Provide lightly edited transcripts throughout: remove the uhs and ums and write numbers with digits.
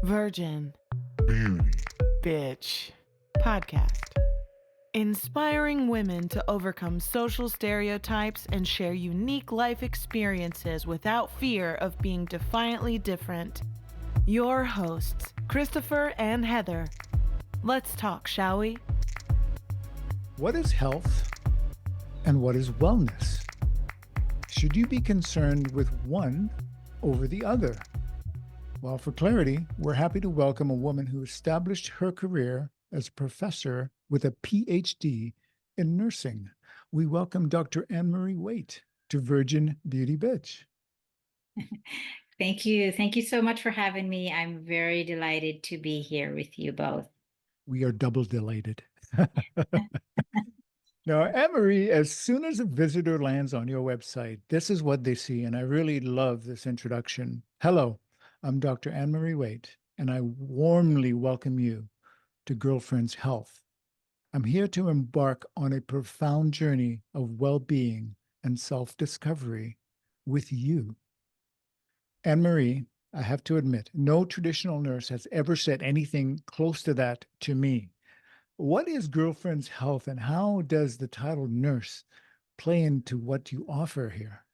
Virgin Beauty. Bitch podcast. Inspiring women to overcome social stereotypes and share unique life experiences without fear of being defiantly different. Your hosts, Christopher and Heather. Let's talk, shall we? What is health and what is wellness? Should you be concerned with one over the other? Well, for clarity, we're happy to welcome a woman who established her career as a professor with a Ph.D. in nursing. We welcome Dr. Annmarie Waite to VIRGIN.BEAUTY.B. Thank you. Thank you so much for having me. I'm very delighted to be here with you both. We are double delighted. Now, Annmarie, as soon as a visitor lands on your website, this is what they see, and I really love this introduction. Hello, I'm Dr. Annmarie Waite, and I warmly welcome you to Girlfriend's Health. I'm here to embark on a profound journey of well-being and self-discovery with you. Annmarie, I have to admit, no traditional nurse has ever said anything close to that to me. What is Girlfriend's Health, and how does the title nurse play into what you offer here?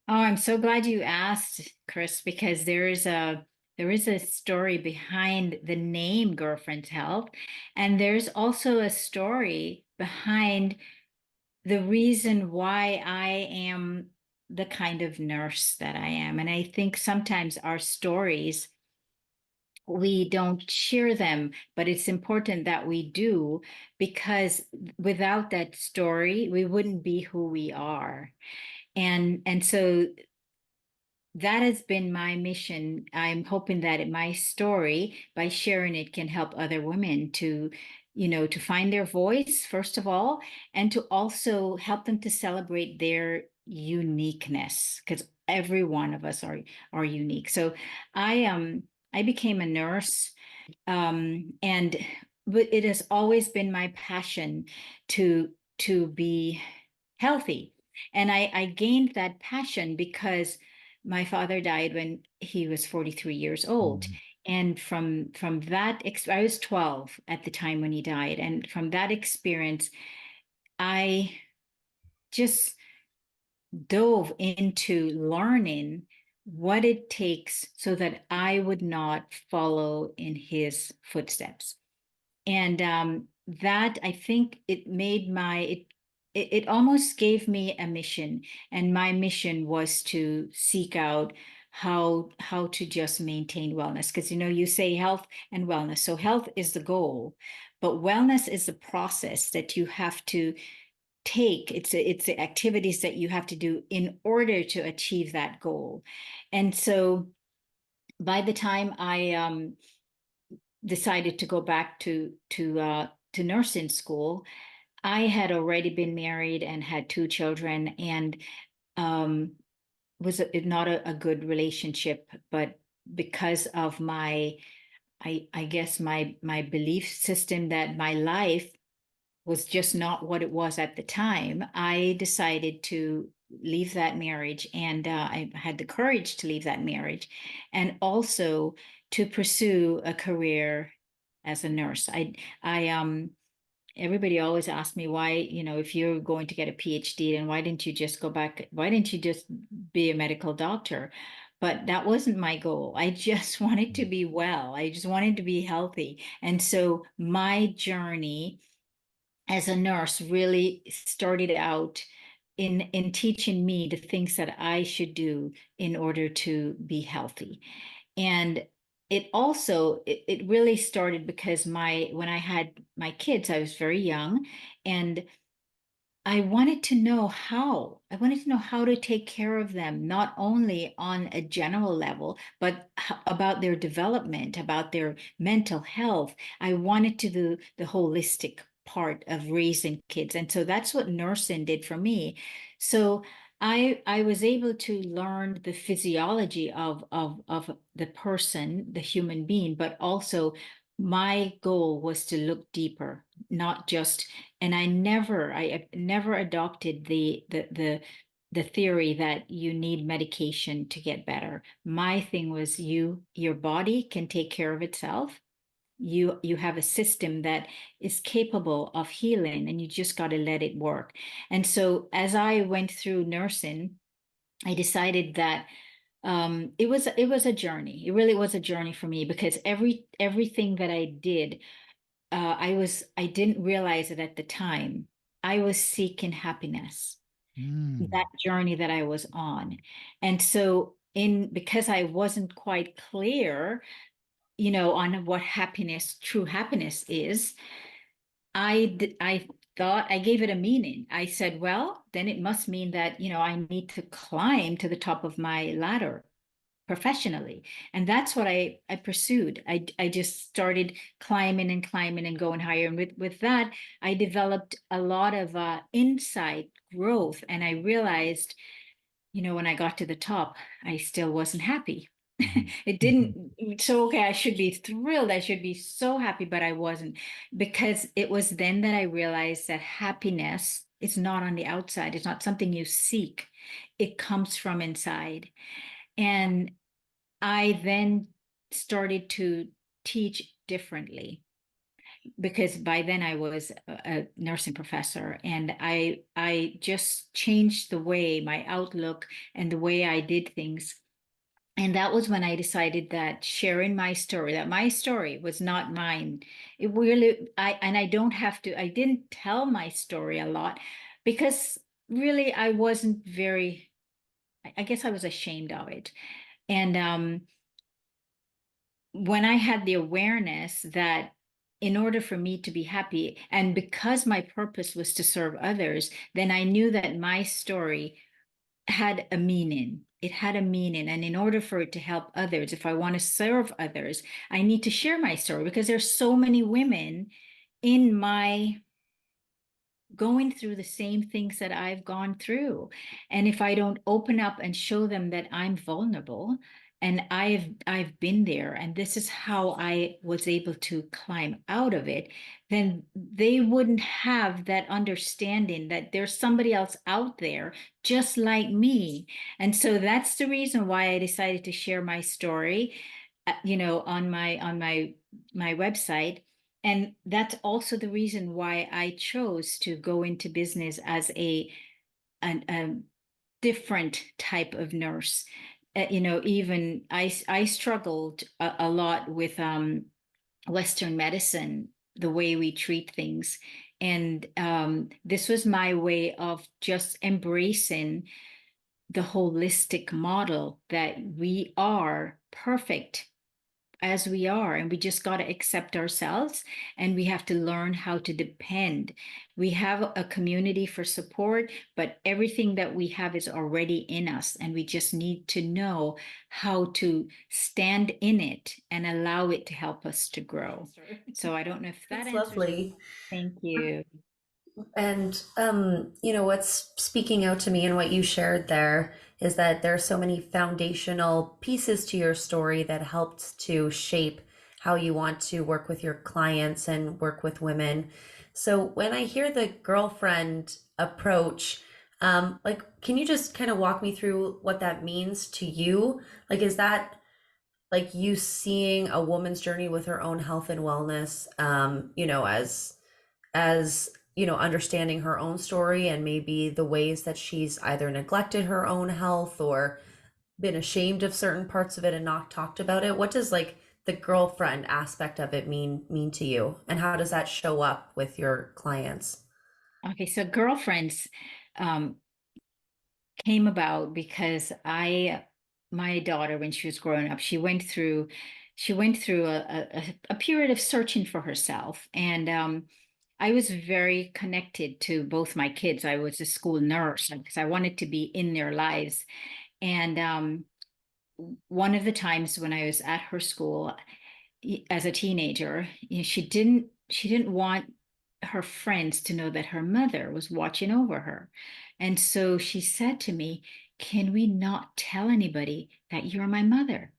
Oh, I'm so glad you asked, Chris, because there is a story behind the name Girlfriend's Health, and there's also a story behind the reason why I am the kind of nurse that I am. And I think sometimes our stories, we don't share them, but it's important that we do, because without that story, we wouldn't be who we are. And so that has been my mission. I'm hoping that my story, by sharing it, can help other women to, to find their voice, first of all, and to also help them to celebrate their uniqueness, because every one of us are unique. So I became a nurse, and but it has always been my passion to be healthy. And I gained that passion because my father died when he was 43 years old. And from that, I was 12 at the time when he died. And from that experience, I just dove into learning what it takes so that I would not follow in his footsteps. And that, I think, it almost gave me a mission. And my mission was to seek out how to just maintain wellness, because you say health and wellness. So health is the goal, but wellness is the process that you have to take. It's the activities that you have to do in order to achieve that goal. And so by the time I decided to go back to nursing school, I had already been married and had 2 children, and was not a good relationship. But because of I guess my belief system that my life was just not what it was at the time, I decided to leave that marriage, and I had the courage to leave that marriage, and also to pursue a career as a nurse. I everybody always asks me why, if you're going to get a PhD, then why didn't you just go back? Why didn't you just be a medical doctor? But that wasn't my goal. I just wanted to be well. I just wanted to be healthy. And so my journey as a nurse really started out in teaching me the things that I should do in order to be healthy. And it really started because when I had my kids, I was very young, and I wanted to know how to take care of them, not only on a general level, but about their development, about their mental health. I wanted to do the holistic part of raising kids. And so that's what nursing did for me. So I was able to learn the physiology of the person, the human being, but also my goal was to look deeper, not just, and I never adopted the theory that you need medication to get better. My thing was your body can take care of itself. You have a system that is capable of healing, and you just got to let it work. And so as I went through nursing, I decided that it was a journey. It really was a journey for me, because everything that I did, I didn't realize it at the time. I was seeking happiness, that Mm. journey that I was on. And so in because I wasn't quite clear, on what true happiness is, I thought I gave it a meaning. I said, well, then it must mean that, I need to climb to the top of my ladder professionally. And that's what I pursued. I just started climbing and climbing and going higher. And with that, I developed a lot of insight growth. And I realized, when I got to the top, I still wasn't happy. Mhm. It Mhm. didn't, so okay, I should be thrilled. I should be so happy, but I wasn't, because it was then that I realized that happiness is not on the outside. It's not something you seek. It comes from inside. And I then started to teach differently, because by then I was a nursing professor, and I just changed the way my outlook and the way I did things. And that was when I decided that sharing that my story was not mine. It really, I don't have to, I didn't tell my story a lot, because really I wasn't very, I guess I was ashamed of it. And when I had the awareness that in order for me to be happy, and because my purpose was to serve others, then I knew that my story had a meaning. It had a meaning. And in order for it to help others, if I want to serve others, I need to share my story, because there's so many women in my going through the same things that I've gone through. And if I don't open up and show them that I'm vulnerable, and I've been there, and this is how I was able to climb out of it, then they wouldn't have that understanding that there's somebody else out there just like me. And so that's the reason why I decided to share my story, on my website. And that's also the reason why I chose to go into business as a different type of nurse. Even I struggled a lot with Western medicine, the way we treat things. And this was my way of just embracing the holistic model, that we are perfect as we are, and we just got to accept ourselves, and we have to learn how to depend. We have a community for support, but everything that we have is already in us, and we just need to know how to stand in it and allow it to help us to grow. So I don't know if that That's answers. lovely. Thank you. And what's speaking out to me and what you shared there is that there are so many foundational pieces to your story that helped to shape how you want to work with your clients and work with women. So when I hear the girlfriend approach, can you just kind of walk me through what that means to you? Like, is that like you seeing a woman's journey with her own health and wellness, as understanding her own story and maybe the ways that she's either neglected her own health or been ashamed of certain parts of it and not talked about it? What does like the girlfriend aspect of it mean to you, and how does that show up with your clients? Okay, so girlfriends um, came about because my daughter, when she was growing up, she went through a period of searching for herself. And I was very connected to both my kids. I was a school nurse because I wanted to be in their lives. And one of the times when I was at her school as a teenager, she didn't want her friends to know that her mother was watching over her. And so she said to me, "Can we not tell anybody that you're my mother?"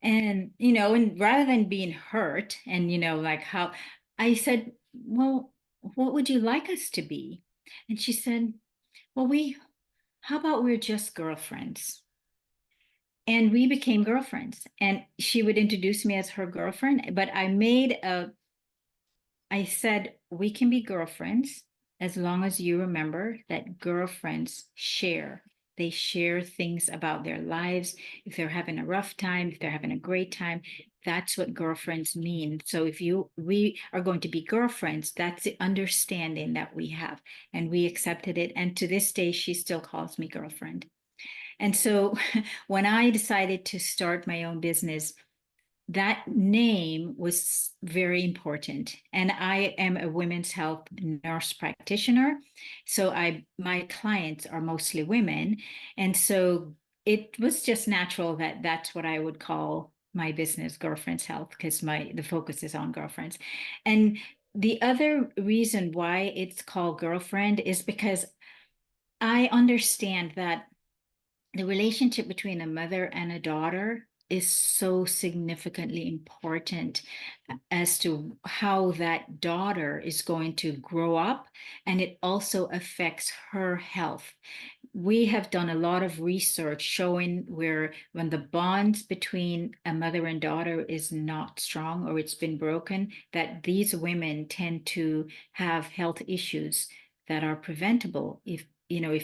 And rather than being hurt and, like how I said, "Well, what would you like us to be?" And she said, "Well, how about we're just girlfriends? And we became girlfriends. And she would introduce me as her girlfriend. But I said, we can be girlfriends as long as you remember that girlfriends share. They share things about their lives. If they're having a rough time, if they're having a great time, that's what girlfriends mean. So if we are going to be girlfriends, that's the understanding that we have. And we accepted it. And to this day, she still calls me girlfriend. And so when I decided to start my own business, that name was very important. And I am a women's health nurse practitioner. So my clients are mostly women. And so it was just natural that that's what I would call my business, Girlfriends Health, because the focus is on girlfriends. And the other reason why it's called girlfriend is because I understand that the relationship between a mother and a daughter is so significantly important as to how that daughter is going to grow up, and it also affects her health. We have done a lot of research showing where when the bonds between a mother and daughter is not strong or it's been broken, that these women tend to have health issues that are preventable if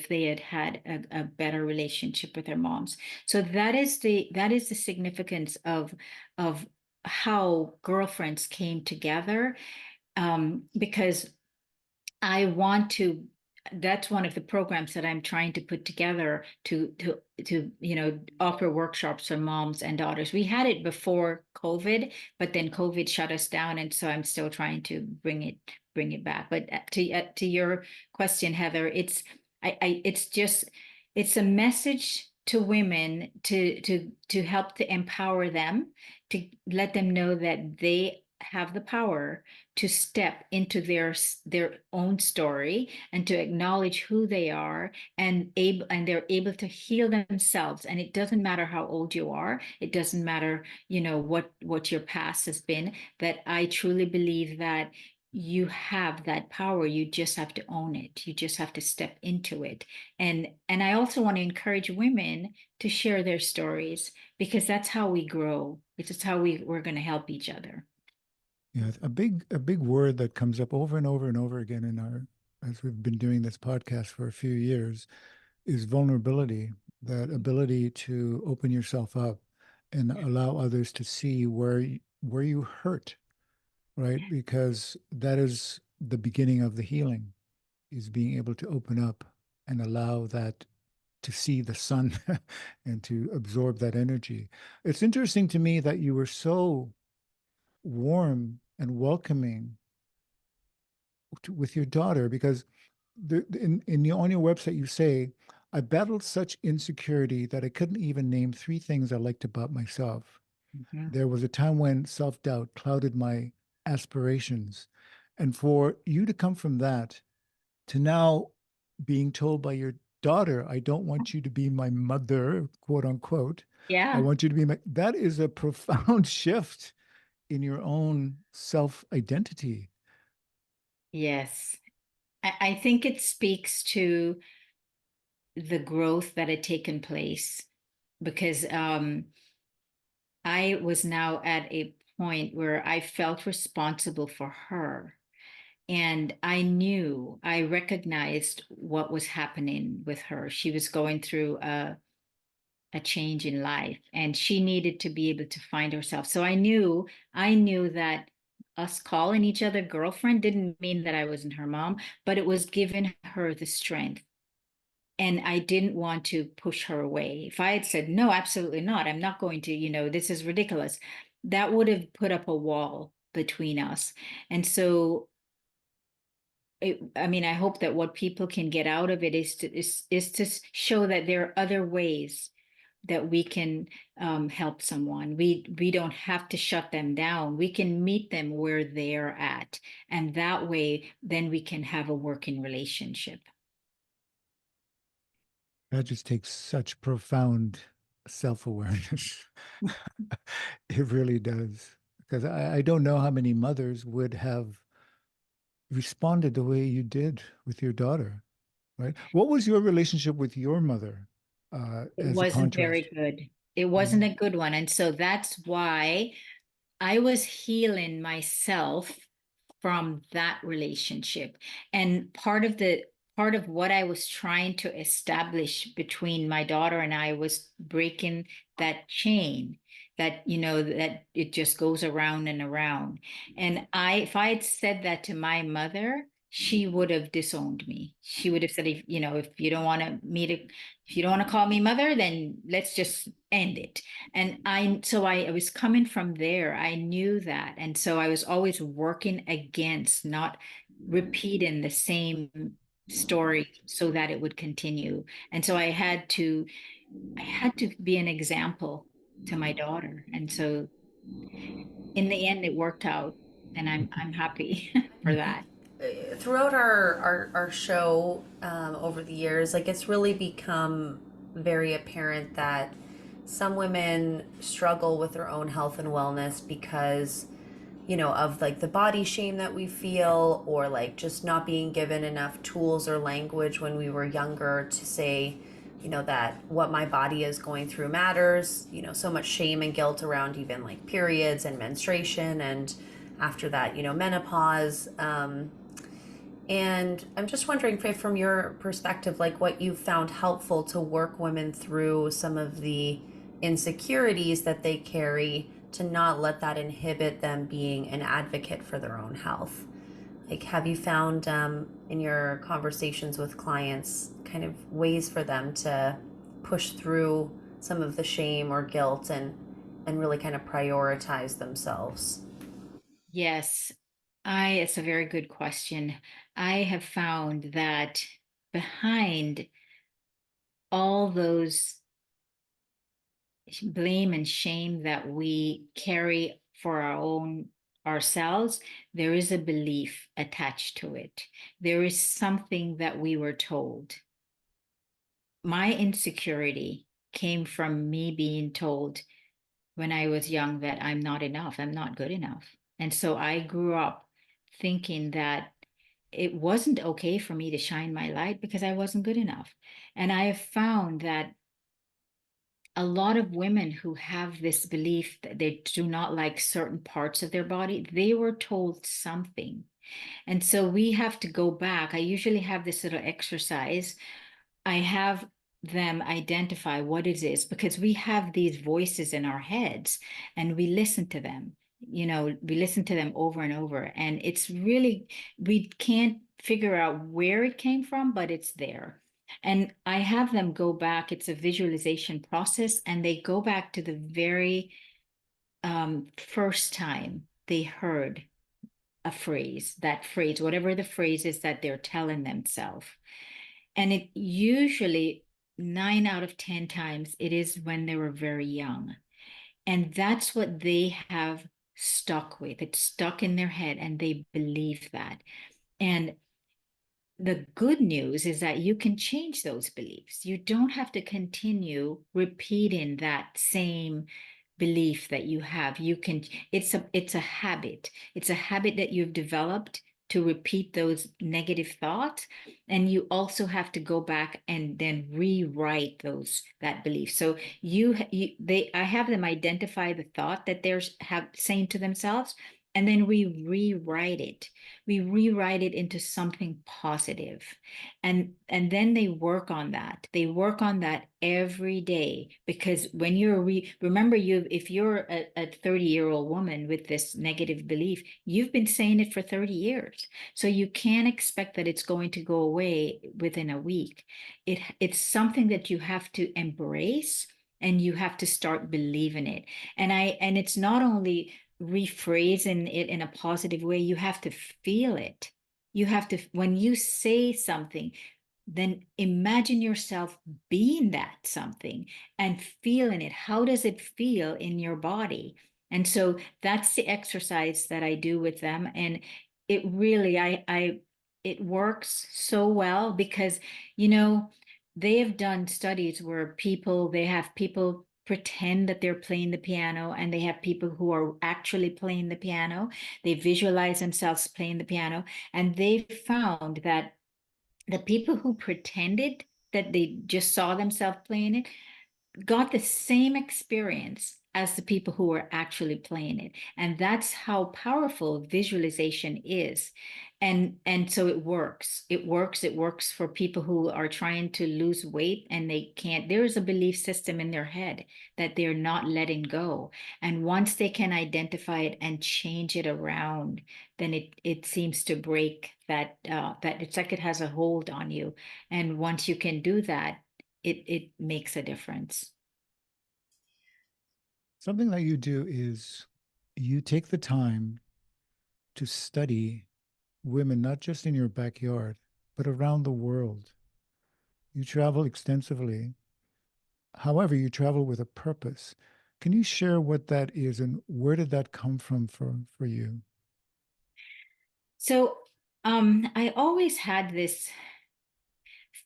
they had had a better relationship with their moms. So that is the significance of how girlfriends came together, because I want to. That's one of the programs that I'm trying to put together to offer workshops for moms and daughters. We had it before COVID, but then COVID shut us down, and so I'm still trying to bring it back. But to your question, Heather, it's a message to women to help to empower them, to let them know that they have the power to step into their own story and to acknowledge who they are, and they're able to heal themselves. And it doesn't matter how old you are, it doesn't matter what your past has been, that I truly believe that you have that power. You just have to own it. You just have to step into it. And I also want to encourage women to share their stories, because that's how we grow. It's just how we're going to help each other. Yeah, a big word that comes up over and over and over again as we've been doing this podcast for a few years is vulnerability, that ability to open yourself up and allow others to see where you hurt, right? Because that is the beginning of the healing, is being able to open up and allow that to see the sun and to absorb that energy. It's interesting to me that you were so warm and welcoming with your daughter, because on your website you say, I battled such insecurity that I couldn't even name three things I liked about myself. Mhm. There was a time when self-doubt clouded my aspirations. And for you to come from that to now being told by your daughter, I don't want you to be my mother, quote unquote. I Yeah. want you to be that is a profound shift in your own self identity. Yes. I think it speaks to the growth that had taken place, because I was now at a point where I felt responsible for her. And I recognized what was happening with her. She was going through a change in life, and she needed to be able to find herself. So I knew that us calling each other girlfriend didn't mean that I wasn't her mom, but it was giving her the strength. And I didn't want to push her away. If I had said, no, absolutely not, I'm not going to, this is ridiculous, that would have put up a wall between us. And so I hope that what people can get out of it is to show that there are other ways that we can help someone. We don't have to shut them down. We can meet them where they're at, and that way, then we can have a working relationship. That just takes such profound self awareness. It really does. Because I don't know how many mothers would have responded the way you did with your daughter. Right. What was your relationship with your mother It as a wasn't contrast? very good. It wasn't a good one. And so that's why I was healing myself from that relationship. And part of what I was trying to establish between my daughter and I was breaking that chain that, that it just goes around and around. And if I had said that to my mother, she would have disowned me. She would have said, if you don't want if you don't want to call me mother, then let's just end it. And I was coming from there. I knew that. And so I was always working against not repeating the same story so that it would continue. And so I had to be an example to my daughter. And so in the end it worked out, and I'm happy for that. Throughout our show over the years, like it's really become very apparent that some women struggle with their own health and wellness because, of like the body shame that we feel, or like just not being given enough tools or language when we were younger to say, that what my body is going through matters. So much shame and guilt around even like periods and menstruation, and after that, menopause. And I'm just wondering, from your perspective, like what you found helpful to work women through some of the insecurities that they carry, to not let that inhibit them being an advocate for their own health. Like, have you found in your conversations with clients kind of ways for them to push through some of the shame or guilt, and really kind of prioritize themselves? Yes, it's a very good question. I have found that behind all those blame and shame that we carry for ourselves, there is a belief attached to it. There is something that we were told. My insecurity came from me being told when I was young that I'm not enough, I'm not good enough. And so I grew up thinking that it wasn't okay for me to shine my light because I wasn't good enough. And I have found that a lot of women who have this belief that they do not like certain parts of their body, they were told something. And so we have to go back. I usually have this little exercise. I have them identify what it is, because we have these voices in our heads and we listen to them. We listen to them over and over. And it's really, we can't figure out where it came from, but it's there. And I have them go back. It's a visualization process, and they go back to the very first time they heard a phrase, that phrase, whatever the phrase is that they're telling themselves. And it usually 9 out of 10 times it is when they were very young. And that's what they have stuck with. It's stuck in their head and they believe that. And the good news is that you can change those beliefs. You don't have to continue repeating that same belief that you have. You can, it's a habit. It's a habit that you've developed to repeat those negative thoughts. And you also have to go back and then rewrite that belief. So I have them identify the thought that they're saying to themselves, and then we rewrite it. We rewrite it into something positive. And then they work on that. They work on that every day, because when remember, if you're a 30-year-old woman with this negative belief, you've been saying it for 30 years. So you can't expect that it's going to go away within a week. It's something that you have to embrace, and you have to start believing it. And it's not only rephrasing it in a positive way, you have to feel it. You have to, when you say something, then imagine yourself being that something and feeling it. How does it feel in your body? And so that's the exercise that I do with them. And it really, it works so well, because, they have done studies where they have people pretend that they're playing the piano, and they have people who are actually playing the piano. They visualize themselves playing the piano, and they found that the people who pretended that they just saw themselves playing it got the same experience as the people who were actually playing it. And that's how powerful visualization is. And so it works for people who are trying to lose weight and they can't. There is a belief system in their head that they're not letting go, and once they can identify it and change it around, then it seems to break that it's like it has a hold on you. And once you can do that, it makes a difference. Something that you do is you take the time to study women, not just in your backyard, but around the world. You travel extensively. However, you travel with a purpose. Can you share what that is and where did that come from for you? So I always had this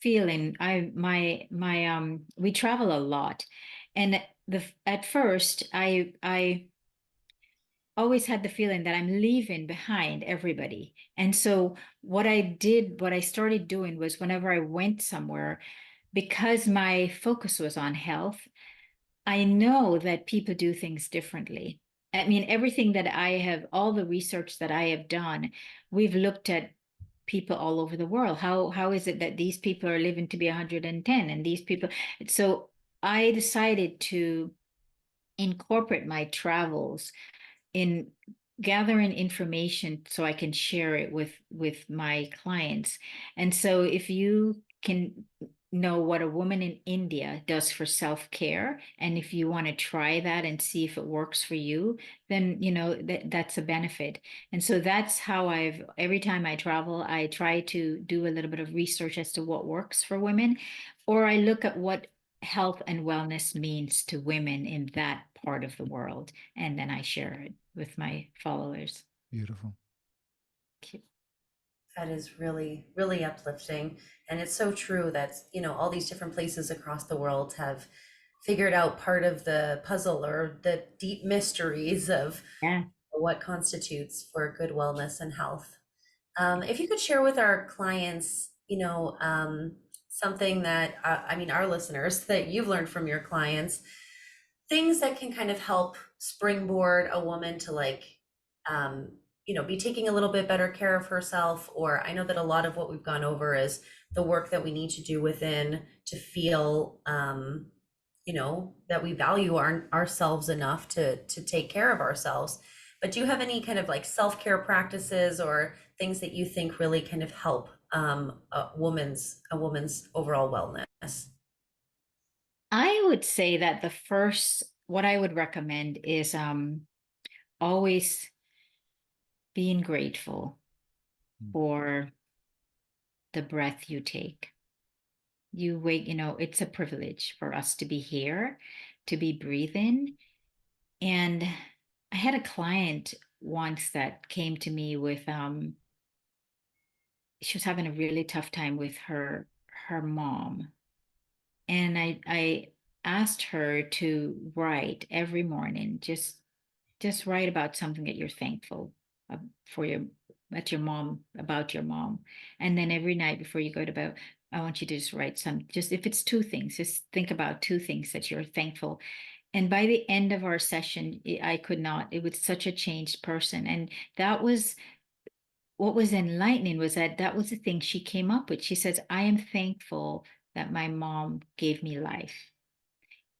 feeling. We travel a lot. And at first I always had the feeling that I'm leaving behind everybody. And so what I started doing was whenever I went somewhere, because my focus was on health, I know that people do things differently. I mean, everything that all the research that I have done, we've looked at people all over the world. How is it that these people are living to be 110 and these people? So I decided to incorporate my travels in gathering information so I can share it with my clients. And so if you can know what a woman in India does for self-care, and if you want to try that and see if it works for you, then that's a benefit. And so that's how every time I travel, I try to do a little bit of research as to what works for women, or I look at what health and wellness means to women in that part of the world, and then I share it with my followers. Beautiful. That is really, really uplifting. And it's so true that, all these different places across the world have figured out part of the puzzle or the deep mysteries of Yeah. what constitutes for good wellness and health. If you could share with our clients, something that, our listeners, that you've learned from your clients, things that can kind of help springboard a woman to um, be taking a little bit better care of herself. Or I know that a lot of what we've gone over is the work that we need to do within to feel, that we value ourselves enough to take care of ourselves. But do you have any kind of like self-care practices or things that you think really kind of help a woman's overall wellness? I would say that what I would recommend is always being grateful for the breath you take. You wake, it's a privilege for us to be here, to be breathing. And I had a client once that came to me with she was having a really tough time with her mom. And I asked her to write every morning, just write about something that you're thankful for about your mom. And then every night before you go to bed, I want you to just write just if it's two things, just think about two things that you're thankful. And by the end of our session, I could not, it was such a changed person. And that was what was enlightening, was that was the thing she came up with. She says, I am thankful that my mom gave me life.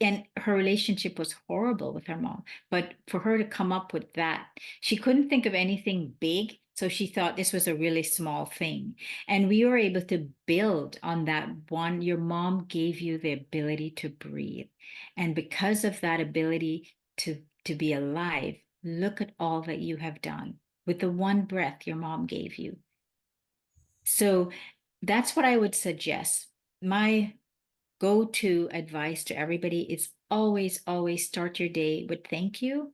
And her relationship was horrible with her mom. But for her to come up with that, she couldn't think of anything big. So she thought this was a really small thing. And we were able to build on that one. Your mom gave you the ability to breathe. And because of that ability to be alive, look at all that you have done with the one breath your mom gave you. So that's what I would suggest. My go-to advice to everybody is always, always start your day with thank you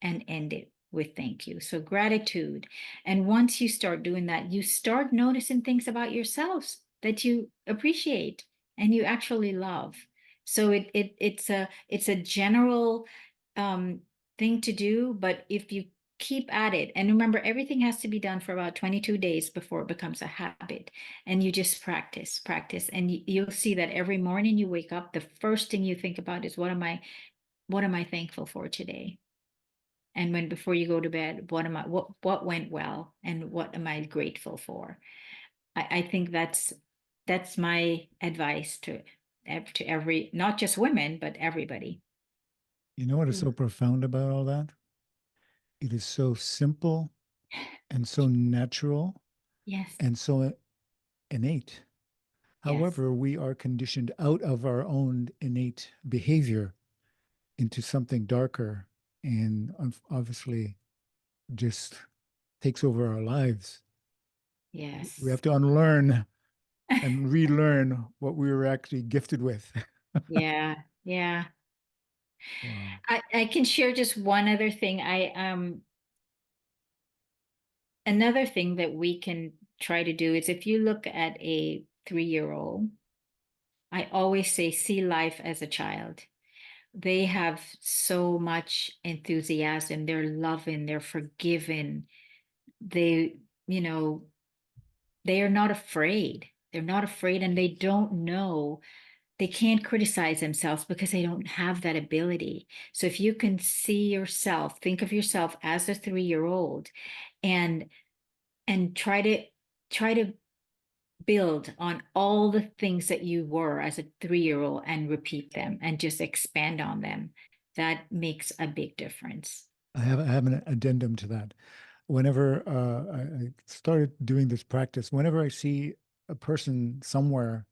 and end it with thank you. So gratitude. And once you start doing that, you start noticing things about yourselves that you appreciate and you actually love. So it's a general thing to do, but if you keep at it. And remember, everything has to be done for about 22 days before it becomes a habit. And you just practice, practice. And you'll see that every morning you wake up, the first thing you think about is what am I thankful for today? And when before you go to bed, what went well and what am I grateful for? I think that's my advice to every, not just women, but everybody. You know what is so profound about all that? It is so simple and so natural Yes. and so innate. Yes. However, we are conditioned out of our own innate behavior into something darker and obviously just takes over our lives. Yes. We have to unlearn and relearn what we were actually gifted with. Yeah. Yeah. Wow. I can share just one other thing. Another thing that we can try to do is if you look at a 3-year-old, I always say, see life as a child. They have so much enthusiasm. They're loving, they're forgiving. They, you know, they are not afraid. They're not afraid and they don't know. They can't criticize themselves because they don't have that ability. So if you can see yourself, think of yourself as a 3-year-old and try to build on all the things that you were as a 3-year-old and repeat them and just expand on them. That makes a big difference. I have an addendum to that. Whenever I started doing this practice, whenever I see a person somewhere,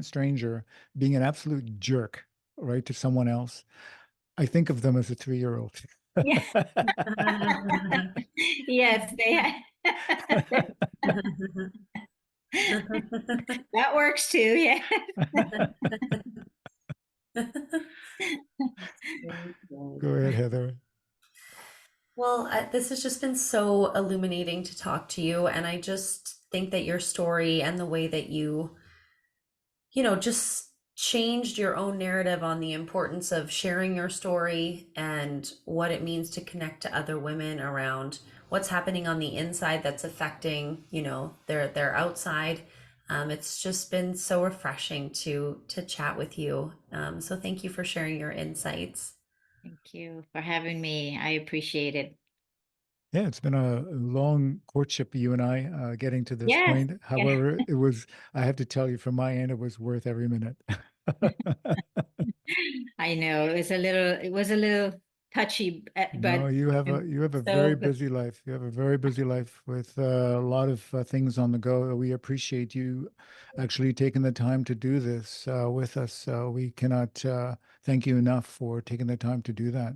stranger, being an absolute jerk, right, to someone else, I think of them as a 3-year-old. Yeah. Yes, that works too. Yeah. Go ahead, Heather. Well, this has just been so illuminating to talk to you. And I just think that your story and the way that just changed your own narrative on the importance of sharing your story and what it means to connect to other women around what's happening on the inside that's affecting, their outside. It's just been so refreshing to chat with you. So thank you for sharing your insights. Thank you for having me. I appreciate it. Yeah, it's been a long courtship, you and I, getting to this Yes. point. However, I have to tell you, from my end, it was worth every minute. I know it was a little touchy, No, but you have I'm a so very busy life. You have a very busy life with a lot of things on the go. We appreciate you actually taking the time to do this with us. We cannot thank you enough for taking the time to do that.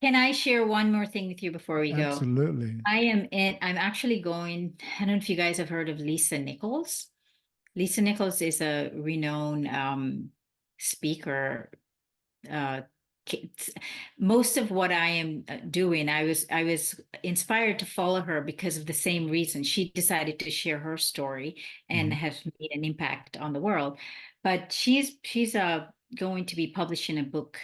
Can I share one more thing with you before we go? Absolutely. I'm actually going, I don't know if you guys have heard of Lisa Nichols. Lisa Nichols is a renowned speaker. Uh, Most of what I am doing, I was inspired to follow her because of the same reason. She decided to share her story and has made an impact on the world. But she's going to be publishing a book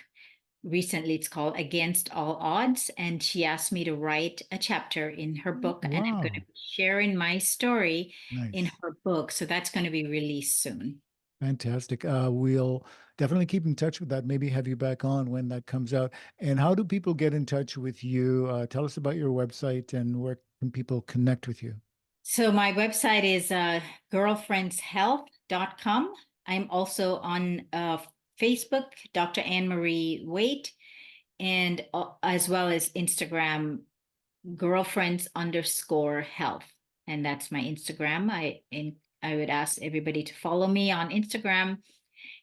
recently. It's called Against All Odds, and she asked me to write a chapter in her book, and I'm going to Wow. be sharing my story in Nice. her book. So that's going to be released soon. Fantastic. We'll definitely keep in touch with that. Maybe have you back on when that comes out. And how do people get in touch with you? Tell us about your website and where can people connect with you? So my website is girlfriendshealth.com. I'm also on Facebook, Dr. Annmarie Waite, and as well as Instagram, girlfriends_health. And that's my Instagram. I would ask everybody to follow me on Instagram.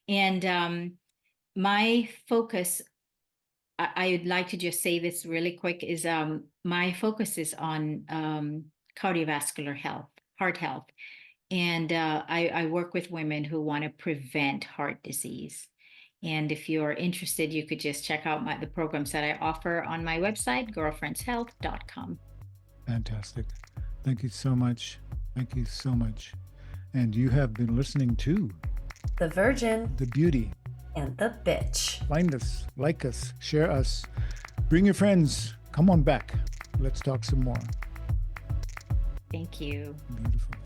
And my focus, I would like to just say this really quick, is my focus is on cardiovascular health, heart health. And I work with women who want to prevent heart disease. And if you're interested, you could just check out the programs that I offer on my website, girlfriendshealth.com. Fantastic. Thank you so much. Thank you so much. And you have been listening to The Virgin The Beauty. and the Bitch. Find us, like us, share us, bring your friends. Come on back. Let's talk some more. Thank you. Beautiful.